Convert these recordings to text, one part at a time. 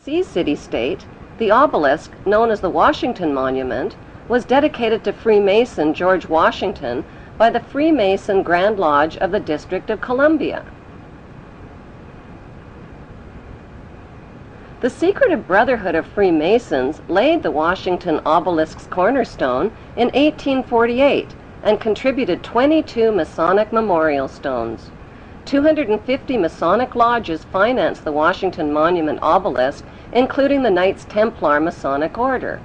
D.C. city-state, the obelisk, known as the Washington Monument, was dedicated to Freemason George Washington by the Freemason Grand Lodge of the District of Columbia. The secretive Brotherhood of Freemasons laid the Washington obelisk's cornerstone in 1848 and contributed 22 Masonic memorial stones. 250 Masonic lodges financed the Washington Monument obelisk, including the Knights Templar Masonic Order.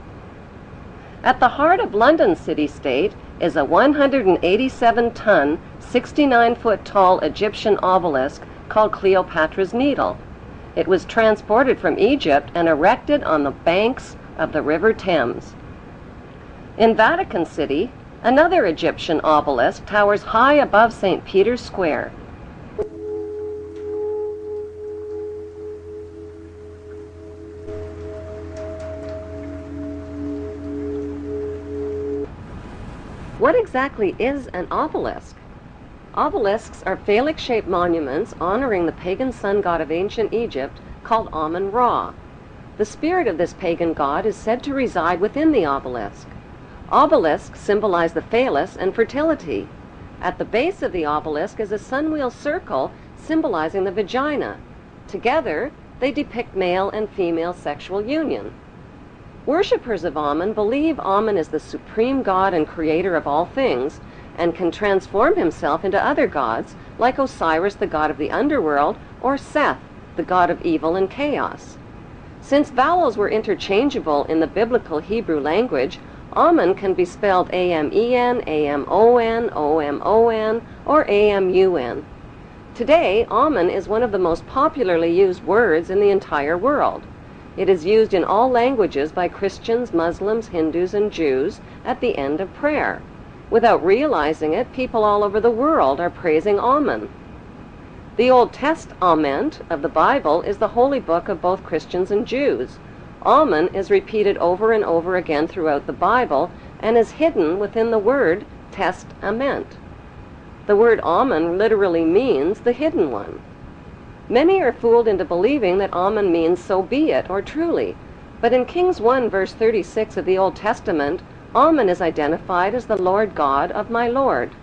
At the heart of London city-state is a 187-ton, 69-foot-tall Egyptian obelisk called Cleopatra's Needle. It was transported from Egypt and erected on the banks of the River Thames. In Vatican City, another Egyptian obelisk towers high above St. Peter's Square. What exactly is an obelisk? Obelisks are phallic-shaped monuments honoring the pagan sun god of ancient Egypt called Amun-Ra. The spirit of this pagan god is said to reside within the obelisk. Obelisks symbolize the phallus and fertility. At the base of the obelisk is a sunwheel circle symbolizing the vagina. Together, they depict male and female sexual union. Worshippers of Amun believe Amun is the supreme god and creator of all things, and can transform himself into other gods, like Osiris, the god of the underworld, or Seth, the god of evil and chaos. Since vowels were interchangeable in the biblical Hebrew language, Amun can be spelled A-M-E-N, A-M-O-N, O-M-O-N, or A-M-U-N. Today, Amun is one of the most popularly used words in the entire world. It is used in all languages by Christians, Muslims, Hindus, and Jews at the end of prayer. Without realizing it, people all over the world are praising Amun. The Old Testament of the Bible is the holy book of both Christians and Jews. Amun is repeated over and over again throughout the Bible and is hidden within the word testament. The word Amun literally means the hidden one. Many are fooled into believing that Amun means so be it or truly, but in Kings 1 verse 36 of the Old Testament, Amun is identified as the Lord God of my Lord.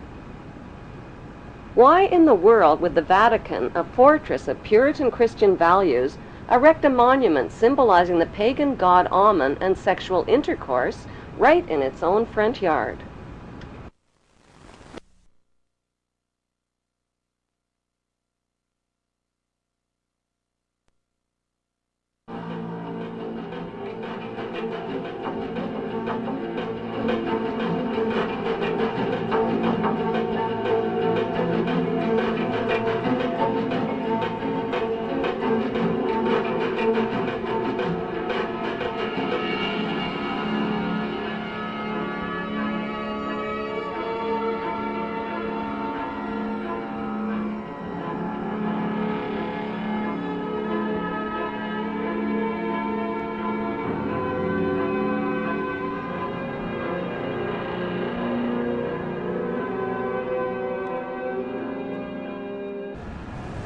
Why in the world would the Vatican, a fortress of Puritan Christian values, erect a monument symbolizing the pagan god Amun and sexual intercourse right in its own front yard?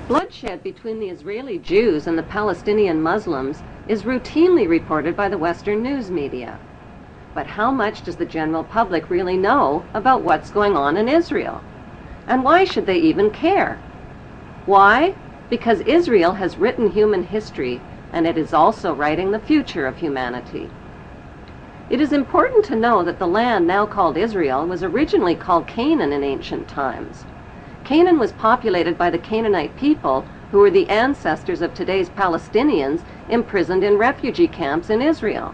Bloodshed between the Israeli Jews and the Palestinian Muslims is routinely reported by the Western news media. But how much does the general public really know about what's going on in Israel? And why should they even care? Why? Because Israel has written human history, and it is also writing the future of humanity. It is important to know that the land now called Israel was originally called Canaan in ancient times. Canaan was populated by the Canaanite people, who were the ancestors of today's Palestinians imprisoned in refugee camps in Israel.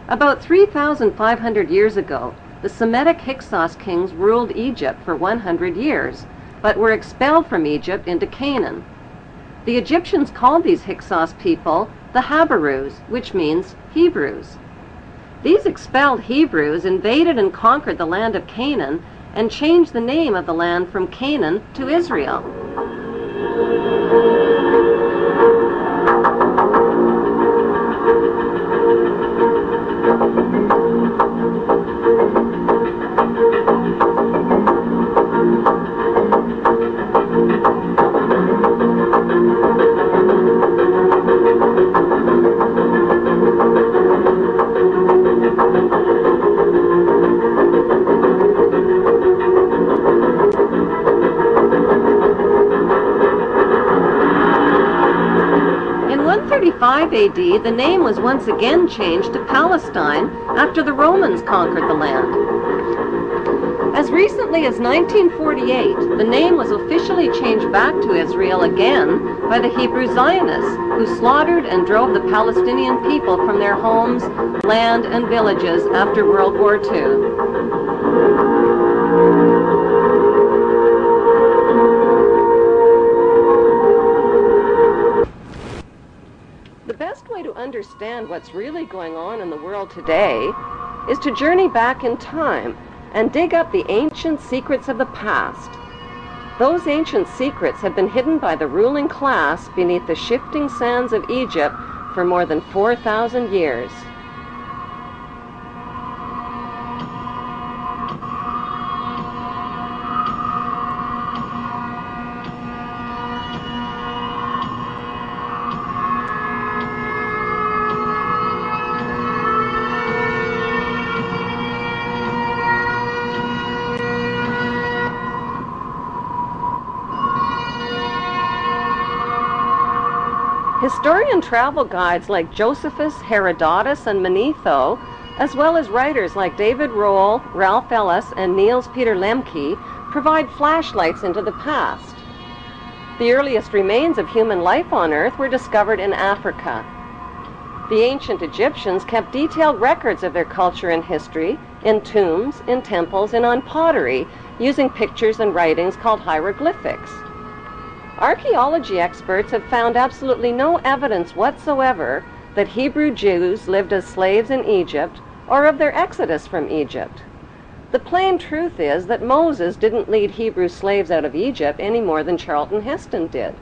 About 3,500 years ago, the Semitic Hyksos kings ruled Egypt for 100 years, but were expelled from Egypt into Canaan. The Egyptians called these Hyksos people the Habarus, which means Hebrews. These expelled Hebrews invaded and conquered the land of Canaan and changed the name of the land from Canaan to Israel. 435 AD, the name was once again changed to Palestine after the Romans conquered the land. As recently as 1948, the name was officially changed back to Israel again by the Hebrew Zionists, who slaughtered and drove the Palestinian people from their homes, land, and villages after World War II. The best way to understand what's really going on in the world today is to journey back in time and dig up the ancient secrets of the past. Those ancient secrets have been hidden by the ruling class beneath the shifting sands of Egypt for more than 4,000 years. Historian travel guides like Josephus, Herodotus, and Manetho, as well as writers like David Rohl, Ralph Ellis, and Niels Peter Lemke, provide flashlights into the past. The earliest remains of human life on Earth were discovered in Africa. The ancient Egyptians kept detailed records of their culture and history in tombs, in temples, and on pottery, using pictures and writings called hieroglyphics. Archaeology experts have found absolutely no evidence whatsoever that Hebrew Jews lived as slaves in Egypt or of their exodus from Egypt. The plain truth is that Moses didn't lead Hebrew slaves out of Egypt any more than Charlton Heston did.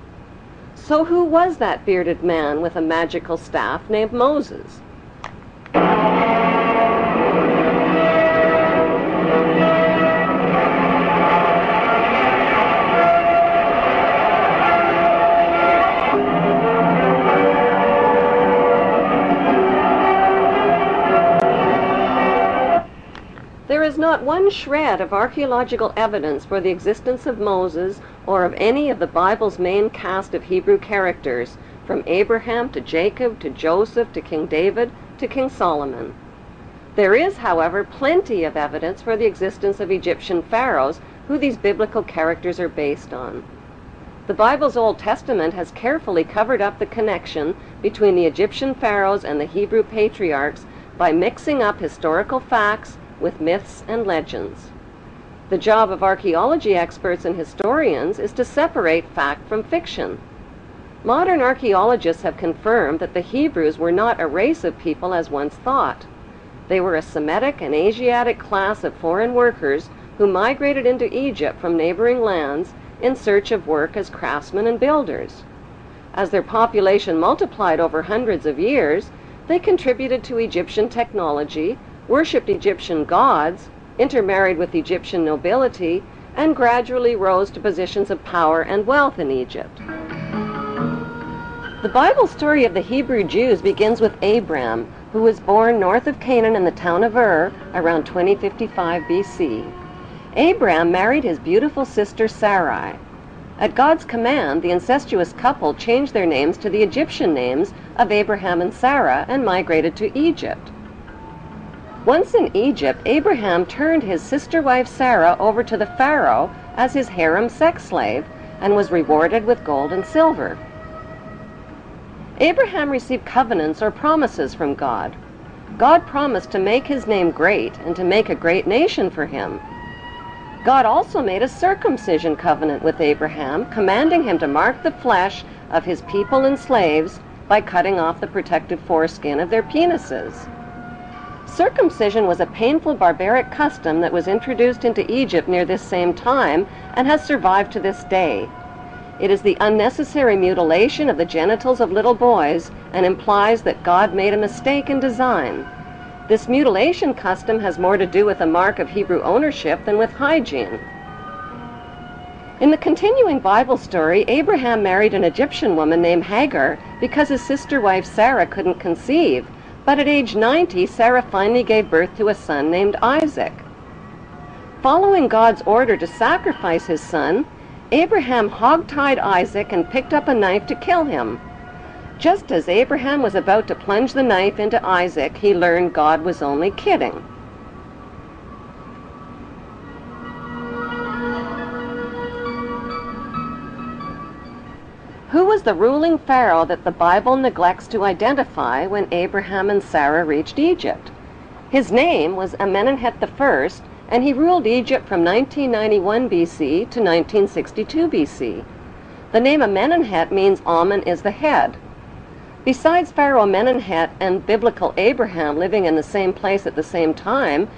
So who was that bearded man with a magical staff named Moses? There is not one shred of archaeological evidence for the existence of Moses or of any of the Bible's main cast of Hebrew characters, from Abraham to Jacob to Joseph to King David to King Solomon. There is, however, plenty of evidence for the existence of Egyptian pharaohs who these biblical characters are based on. The Bible's Old Testament has carefully covered up the connection between the Egyptian pharaohs and the Hebrew patriarchs by mixing up historical facts with myths and legends. The job of archaeology experts and historians is to separate fact from fiction. Modern archaeologists have confirmed that the Hebrews were not a race of people as once thought. They were a Semitic and Asiatic class of foreign workers who migrated into Egypt from neighboring lands in search of work as craftsmen and builders. As their population multiplied over hundreds of years, they contributed to Egyptian technology, worshipped Egyptian gods, intermarried with Egyptian nobility, and gradually rose to positions of power and wealth in Egypt. The Bible story of the Hebrew Jews begins with Abram, who was born north of Canaan in the town of Ur around 2055 BC. Abram married his beautiful sister Sarai. At God's command, the incestuous couple changed their names to the Egyptian names of Abraham and Sarah and migrated to Egypt. Once in Egypt, Abraham turned his sister wife Sarah over to the Pharaoh as his harem sex slave and was rewarded with gold and silver. Abraham received covenants or promises from God. God promised to make his name great and to make a great nation for him. God also made a circumcision covenant with Abraham, commanding him to mark the flesh of his people and slaves by cutting off the protective foreskin of their penises. Circumcision was a painful barbaric custom that was introduced into Egypt near this same time and has survived to this day. It is the unnecessary mutilation of the genitals of little boys and implies that God made a mistake in design. This mutilation custom has more to do with a mark of Hebrew ownership than with hygiene. In the continuing Bible story, Abraham married an Egyptian woman named Hagar because his sister wife Sarah couldn't conceive. But at age 90, Sarah finally gave birth to a son named Isaac. Following God's order to sacrifice his son, Abraham hog-tied Isaac and picked up a knife to kill him. Just as Abraham was about to plunge the knife into Isaac, he learned God was only kidding. Who was the ruling Pharaoh that the Bible neglects to identify when Abraham and Sarah reached Egypt? His name was Amenemhet I, and he ruled Egypt from 1991 BC to 1962 BC. The name Amenemhet means Amen is the head. Besides Pharaoh Amenemhet and biblical Abraham living in the same place at the same time,